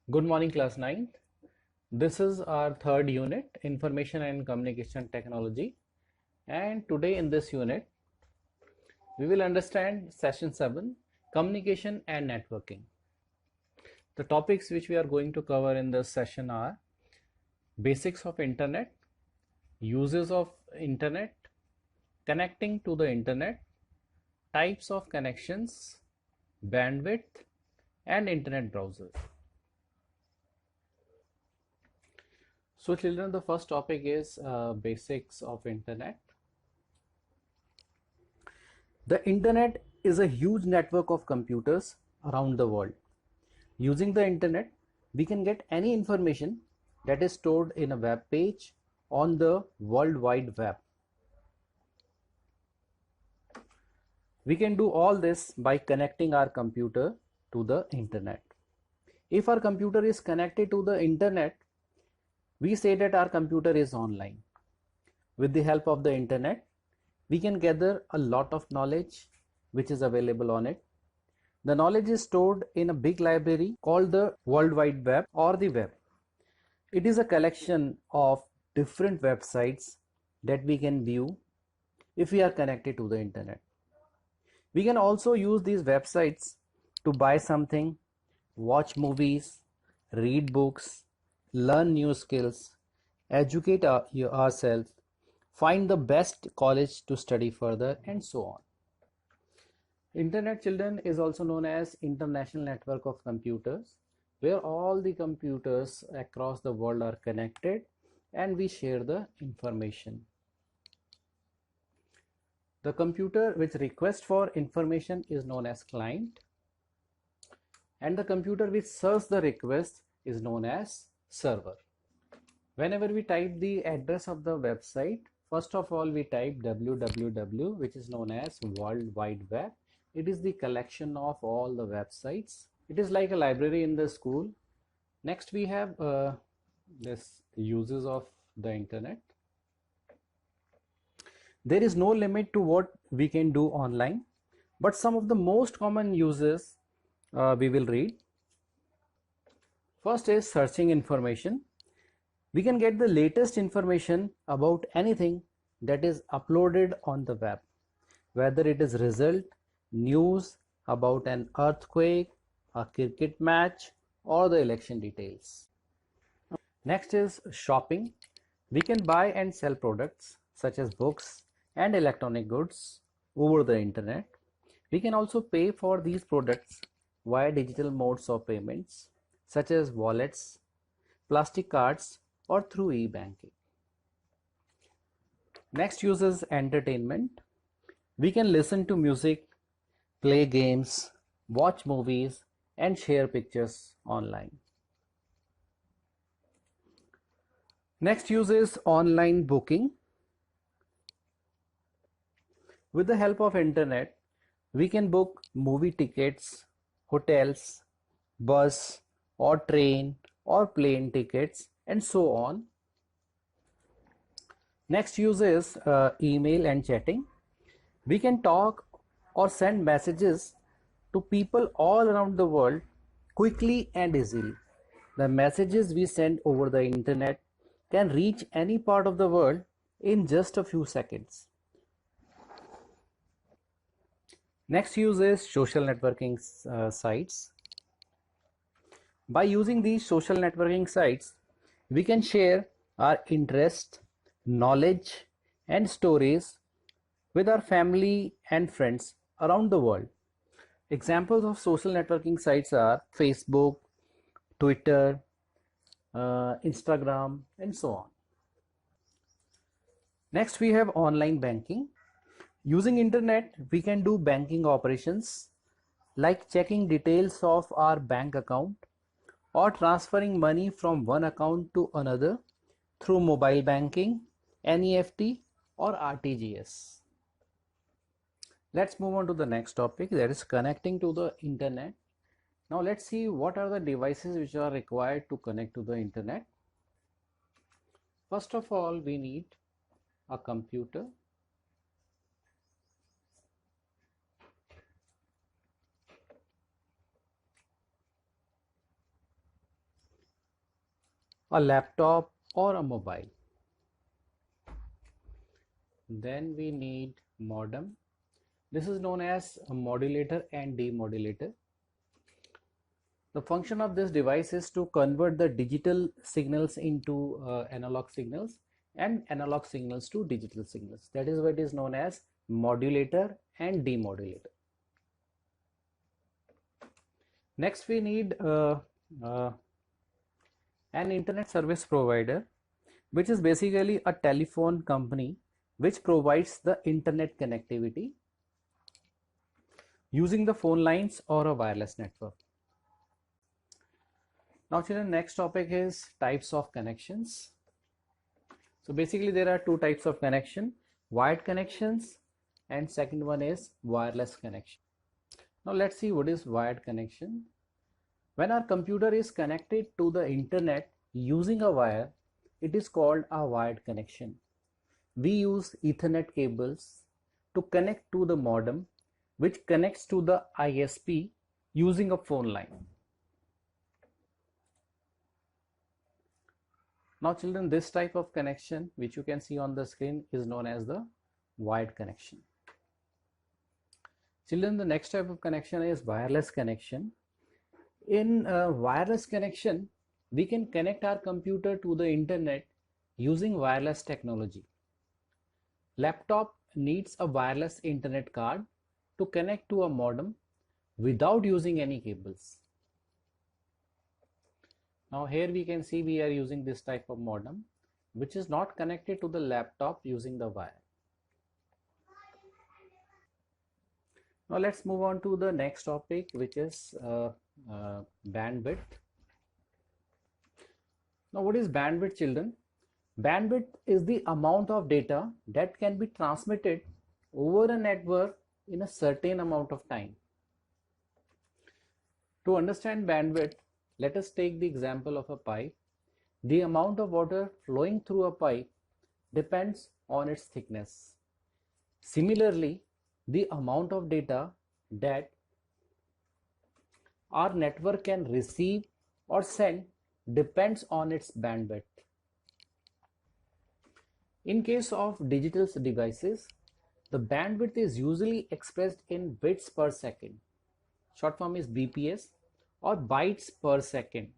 Good morning, class 9th. This is our third unit, Information and Communication Technology. And today in this unit, we will understand session 7, Communication and Networking. The topics which we are going to cover in this session are basics of internet, uses of internet, connecting to the internet, types of connections, bandwidth, and internet browsers. So children, the first topic is basics of internet. The internet is a huge network of computers around the world. Using the internet, we can get any information that is stored in a web page on the World Wide Web. We can do all this by connecting our computer to the internet. If our computer is connected to the internet, we say that our computer is online. With the help of the internet, we can gather a lot of knowledge which is available on it. The knowledge is stored in a big library called the World Wide Web or the web. It is a collection of different websites that we can view if we are connected to the internet. We can also use these websites to buy something, watch movies, read books, learn new skills, educate ourselves, find the best college to study further, and so on. Internet, children, is also known as international network of computers, where all the computers across the world are connected and we share the information. The computer which requests for information is known as client, and the computer which serves the request is known as server. Whenever we type the address of the website, first of all we type www, which is known as World Wide Web. It is the collection of all the websites. It is like a library in the school. Next we have this uses of the internet. There is no limit to what we can do online, but some of the most common uses we will read. First is searching information. We can get the latest information about anything that is uploaded on the web, whether it is result, news about an earthquake, a cricket match, or the election details. Next is shopping. We can buy and sell products such as books and electronic goods over the internet. We can also pay for these products via digital modes of payments such as wallets, plastic cards, or through e-banking. Next uses entertainment. We can listen to music, play games, watch movies, and share pictures online. Next use is online booking. With the help of internet, we can book movie tickets, hotels, bus or train or plane tickets, and so on. Next use is email and chatting. We can talk or send messages to people all around the world quickly and easily. The messages we send over the internet can reach any part of the world in just a few seconds. Next use is social networking sites. By using these social networking sites, we can share our interests, knowledge, and stories with our family and friends around the world. Examples of social networking sites are Facebook, Twitter, Instagram, and so on. Next, we have online banking. Using internet, we can do banking operations like checking details of our bank account or transferring money from one account to another through mobile banking, NEFT, or RTGS. Let's move on to the next topic, that is connecting to the internet. Now let's see what are the devices which are required to connect to the internet. First of all, we need a computer. a laptop or a mobile. Then we need modem. This is known as a modulator and demodulator. The function of this device is to convert the digital signals into analog signals and analog signals to digital signals. That is what is known as modulator and demodulator. Next we need an internet service provider, which is basically a telephone company which provides the internet connectivity using the phone lines or a wireless network. Now children, next topic is types of connections. So basically there are two types of connection, wired connections and second one is wireless connection. Now let's see what is wired connection. When our computer is connected to the internet using a wire, it is called a wired connection. We use Ethernet cables to connect to the modem, which connects to the ISP using a phone line. Now children, this type of connection which you can see on the screen is known as the wired connection. Children, the next type of connection is wireless connection. In wireless connection, we can connect our computer to the internet using wireless technology. Laptop needs a wireless internet card to connect to a modem without using any cables. Now here we can see we are using this type of modem which is not connected to the laptop using the wire. Now let's move on to the next topic, which is bandwidth. Now what is bandwidth, children? Bandwidth is the amount of data that can be transmitted over a network in a certain amount of time. To understand bandwidth, let us take the example of a pipe. The amount of water flowing through a pipe depends on its thickness. Similarly, the amount of data that our network can receive or send depends on its bandwidth. In case of digital devices, the bandwidth is usually expressed in bits per second. Short form is BPS or bytes per second.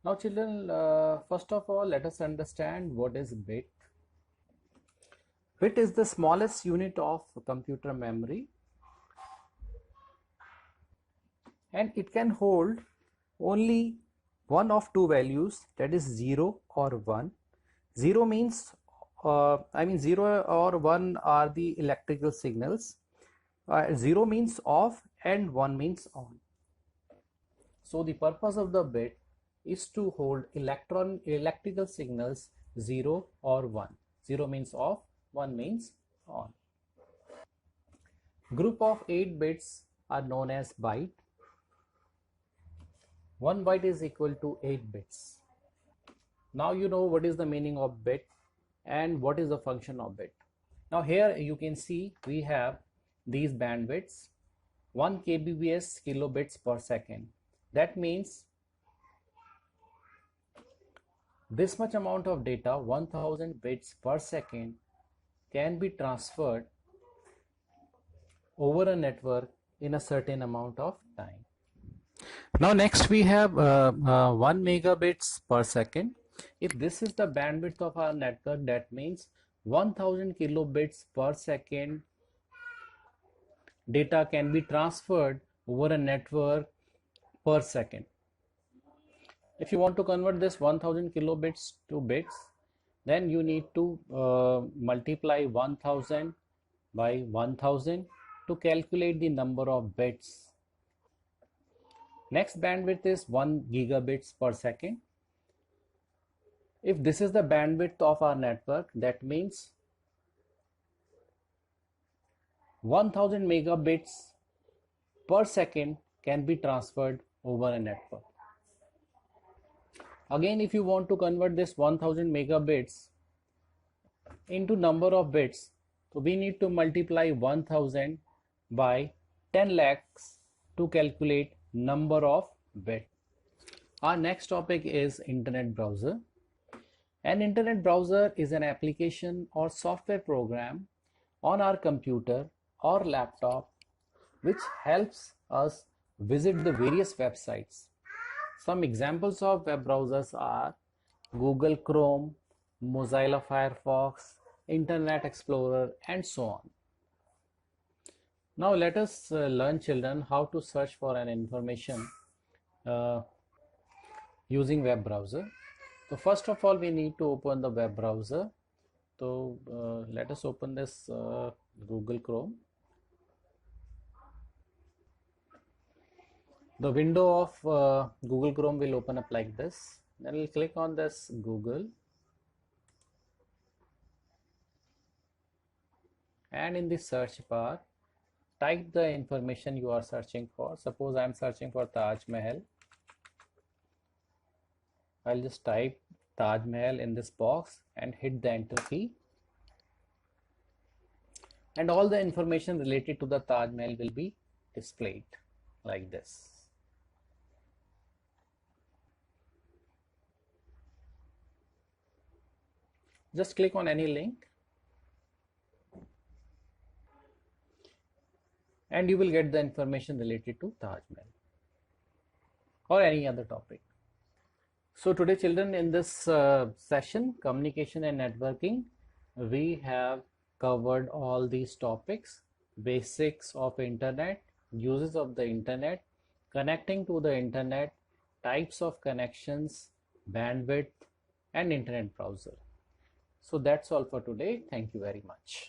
Now children, first of all, let us understand what is bit. Bit is the smallest unit of computer memory and it can hold only one of two values, that is 0 or 1. 0 means 0 or 1 are the electrical signals. 0 means off and 1 means on. So the purpose of the bit is to hold electrical signals 0 or 1. 0 means off, 1 means on. Group of 8 bits are known as byte. 1 byte is equal to 8 bits. Now you know what is the meaning of bit and what is the function of bit. Now here you can see we have these bandwidths, 1 kbps kilobits per second. That means this much amount of data, 1000 bits per second, can be transferred over a network in a certain amount of time. Now next we have 1 megabits per second. If this is the bandwidth of our network, that means 1000 kilobits per second data can be transferred over a network per second. If you want to convert this 1000 kilobits to bits, then you need to multiply 1000 by 1000 to calculate the number of bits. Next bandwidth is 1 gigabits per second. If this is the bandwidth of our network, that means 1000 megabits per second can be transferred over a network. Again, if you want to convert this 1000 megabits into number of bits. So we need to multiply 1000 by 10 lakhs to calculate number of bits. Our next topic is internet browser. An internet browser is an application or software program on our computer or laptop which helps us visit the various websites. Some examples of web browsers are Google Chrome, Mozilla Firefox, Internet Explorer, and so on. Now let us learn, children, how to search for an information uh, using web browser. So first of all, we need to open the web browser. So let us open this Google Chrome. The window of Google Chrome will open up like this. Then we'll click on this Google, and in the search bar type the information you are searching for. Suppose I am searching for Taj Mahal. I'll just type Taj Mahal in this box and hit the enter key, and all the information related to the Taj Mahal will be displayed like this. Just click on any link and you will get the information related to Taj Mahal or any other topic. So today, children, in this session, communication and networking, we have covered all these topics: basics of internet, uses of the internet, connecting to the internet, types of connections, bandwidth, and internet browser. So that's all for today. Thank you very much.